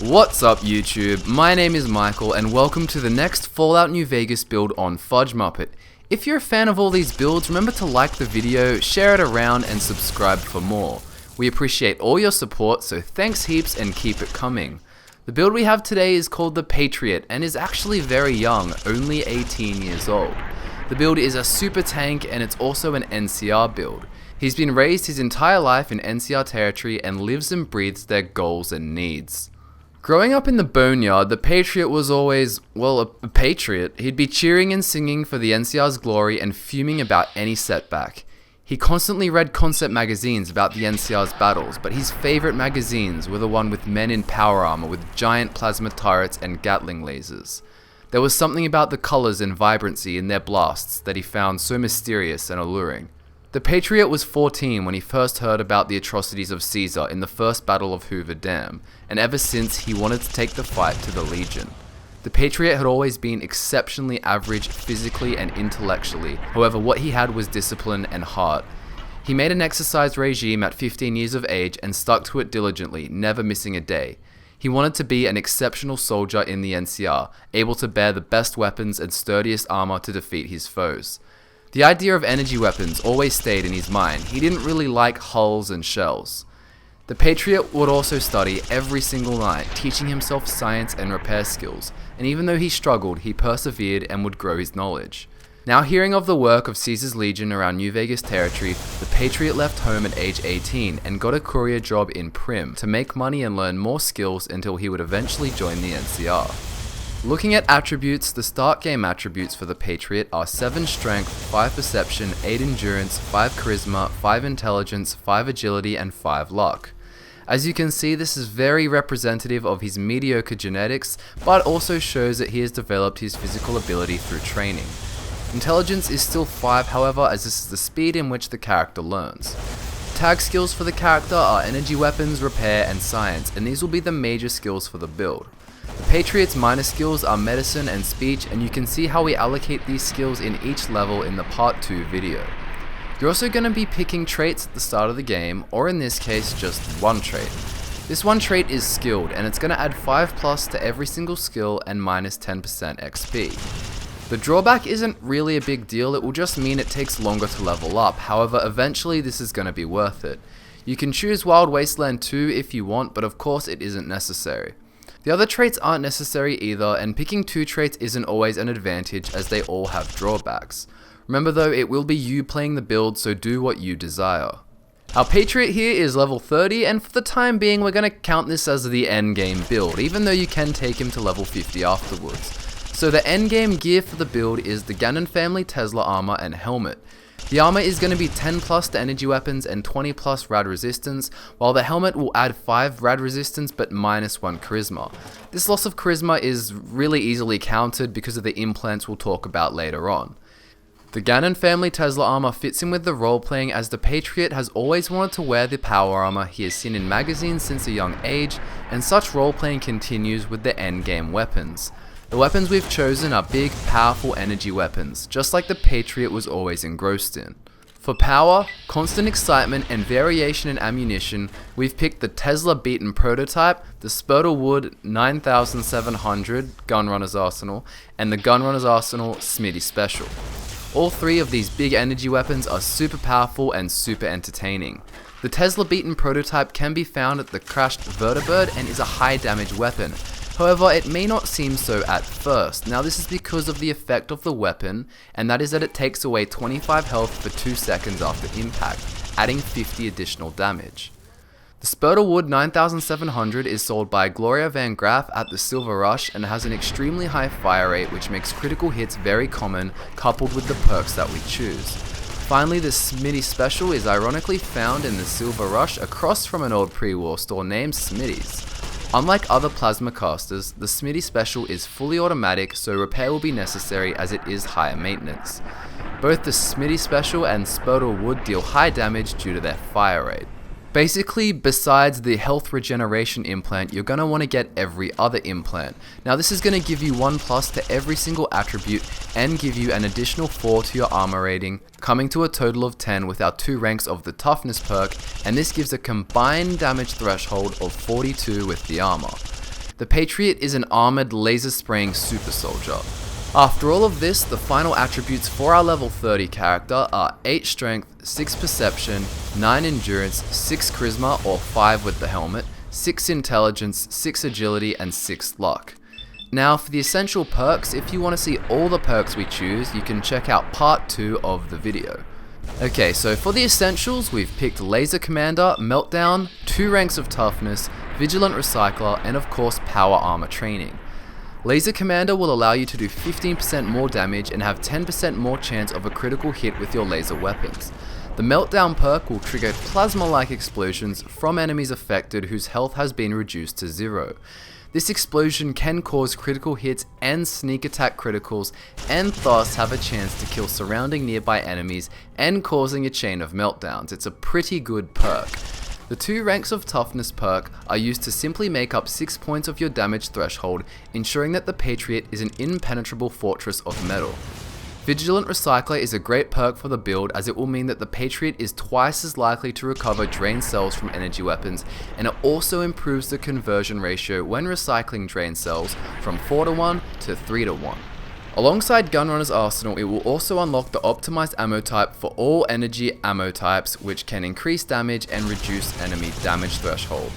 What's up YouTube, my name is Michael and welcome to the next Fallout New Vegas build on FudgeMuppet. If you're a fan of all these builds, remember to like the video, share it around and subscribe for more. We appreciate all your support, so thanks heaps and keep it coming. The build we have today is called the Patriot and is actually very young, only 18 years old. The build is a super tank and it's also an NCR build. He's been raised his entire life in NCR territory and lives and breathes their goals and needs. Growing up in the Boneyard, the Patriot was always, well, a patriot. He'd be cheering and singing for the NCR's glory and fuming about any setback. He constantly read concept magazines about the NCR's battles, but his favourite magazines were the one with men in power armour with giant plasma turrets and Gatling lasers. There was something about the colours and vibrancy in their blasts that he found so mysterious and alluring. The Patriot was 14 when he first heard about the atrocities of Caesar in the first Battle of Hoover Dam, and ever since he wanted to take the fight to the Legion. The Patriot had always been exceptionally average physically and intellectually, however what he had was discipline and heart. He made an exercise regime at 15 years of age and stuck to it diligently, never missing a day. He wanted to be an exceptional soldier in the NCR, able to bear the best weapons and sturdiest armor to defeat his foes. The idea of energy weapons always stayed in his mind. He didn't really like hulls and shells. The Patriot would also study every single night, teaching himself science and repair skills, and even though he struggled, he persevered and would grow his knowledge. Now hearing of the work of Caesar's Legion around New Vegas territory, the Patriot left home at age 18 and got a courier job in Prim to make money and learn more skills until he would eventually join the NCR. Looking at attributes, the start game attributes for the Patriot are 7 strength, 5 perception, 8 endurance, 5 charisma, 5 intelligence, 5 agility and 5 luck. As you can see, this is very representative of his mediocre genetics, but also shows that he has developed his physical ability through training. Intelligence is still 5 however, as this is the speed in which the character learns. Tag skills for the character are energy weapons, repair and science, and these will be the major skills for the build. The Patriot's minor skills are medicine and speech, and you can see how we allocate these skills in each level in the part 2 video. You're also going to be picking traits at the start of the game, or in this case just one trait. This one trait is skilled and it's going to add 5+ to every single skill and minus 10% XP. The drawback isn't really a big deal, it will just mean it takes longer to level up, however eventually this is going to be worth it. You can choose Wild Wasteland 2 if you want, but of course it isn't necessary. The other traits aren't necessary either, and picking 2 traits isn't always an advantage as they all have drawbacks. Remember though, it will be you playing the build, so do what you desire. Our Patriot here is level 30, and for the time being we're going to count this as the endgame build, even though you can take him to level 50 afterwards. So the endgame gear for the build is the Gannon family Tesla armor and helmet. The armor is going to be 10+ to energy weapons and 20+ rad resistance, while the helmet will add 5 rad resistance but minus 1 charisma. This loss of charisma is really easily countered because of the implants we'll talk about later on. The Gannon family Tesla armor fits in with the role-playing, as the Patriot has always wanted to wear the power armor he has seen in magazines since a young age, and such role-playing continues with the Endgame Weapons. The weapons we've chosen are big, powerful energy weapons, just like the Patriot was always engrossed in. For power, constant excitement, and variation in ammunition, we've picked the Tesla Beaten Prototype, the S.P.E.C.I.A.L 9700 Gunrunner's Arsenal, and the Gunrunner's Arsenal S.P.E.C.I.A.L Special. All 3 of these big energy weapons are super powerful and super entertaining. The Tesla Beaten Prototype can be found at the crashed Vertibird and is a high damage weapon. However, it may not seem so at first. Now this is because of the effect of the weapon, and that is that it takes away 25 health for 2 seconds after impact, adding 50 additional damage. The S.P.E.C.I.A.L 9700 is sold by Gloria Van Graff at the Silver Rush and has an extremely high fire rate, which makes critical hits very common, coupled with the perks that we choose. Finally, the S.P.E.C.I.A.L Special is ironically found in the Silver Rush across from an old pre-war store named Smitty's. Unlike other plasma casters, the S.P.E.C.I.A.L Special is fully automatic, so repair will be necessary as it is higher maintenance. Both the S.P.E.C.I.A.L Special and S.P.E.C.I.A.L would deal high damage due to their fire rate. Basically, besides the health regeneration implant, you're going to want to get every other implant. Now this is going to give you 1+ to every single attribute and give you an additional 4 to your armor rating, coming to a total of 10 with our 2 ranks of the Toughness perk, and this gives a combined damage threshold of 42 with the armor. The Patriot is an armoured laser spraying super soldier. After all of this, the final attributes for our level 30 character are 8 strength, 6 perception, 9 endurance, 6 charisma or 5 with the helmet, 6 intelligence, 6 agility and 6 luck. Now for the essential perks, if you want to see all the perks we choose, you can check out part 2 of the video. Okay, so for the essentials, we've picked Laser Commander, Meltdown, 2 ranks of Toughness, Vigilant Recycler, and of course Power Armor Training. Laser Commander will allow you to do 15% more damage and have 10% more chance of a critical hit with your laser weapons. The Meltdown perk will trigger plasma-like explosions from enemies affected whose health has been reduced to 0. This explosion can cause critical hits and sneak attack criticals, and thus have a chance to kill surrounding nearby enemies and causing a chain of meltdowns. It's a pretty good perk. The 2 ranks of Toughness perk are used to simply make up 6 points of your damage threshold, ensuring that the Patriot is an impenetrable fortress of metal. Vigilant Recycler is a great perk for the build, as it will mean that the Patriot is twice as likely to recover drained cells from energy weapons, and it also improves the conversion ratio when recycling drained cells from 4:1 to 3:1. Alongside Gunrunner's arsenal, it will also unlock the optimized ammo type for all energy ammo types, which can increase damage and reduce enemy damage threshold.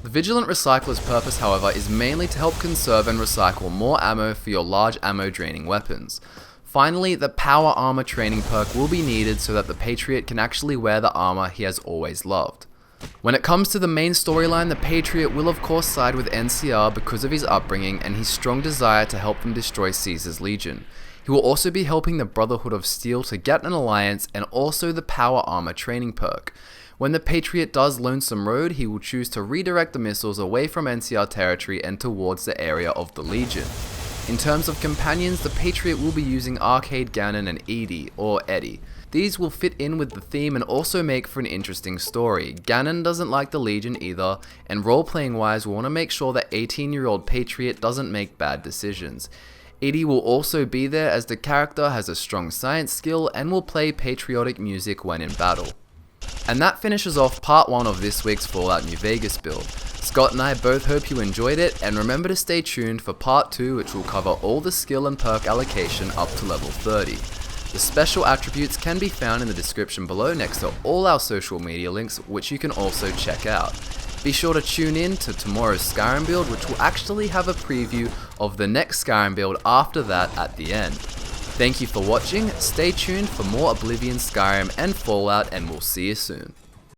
The Vigilant Recycler's purpose, however, is mainly to help conserve and recycle more ammo for your large ammo draining weapons. Finally, the Power Armor Training perk will be needed so that the Patriot can actually wear the armor he has always loved. When it comes to the main storyline, the Patriot will of course side with NCR because of his upbringing and his strong desire to help them destroy Caesar's Legion. He will also be helping the Brotherhood of Steel to get an alliance, and also the Power Armor Training perk. When the Patriot does Lonesome Road, he will choose to redirect the missiles away from NCR territory and towards the area of the Legion. In terms of companions, the Patriot will be using Arcade Gannon and Edie, or Eddie. These will fit in with the theme and also make for an interesting story. Gannon doesn't like the Legion either, and role-playing wise we want to make sure that 18-year-old Patriot doesn't make bad decisions. Edie will also be there, as the character has a strong science skill and will play patriotic music when in battle. And that finishes off part 1 of this week's Fallout New Vegas build. Scott and I both hope you enjoyed it, and remember to stay tuned for part 2, which will cover all the skill and perk allocation up to level 30. The special attributes can be found in the description below next to all our social media links, which you can also check out. Be sure to tune in to tomorrow's Skyrim build, which will actually have a preview of the next Skyrim build after that at the end. Thank you for watching, stay tuned for more Oblivion, Skyrim and Fallout, and we'll see you soon.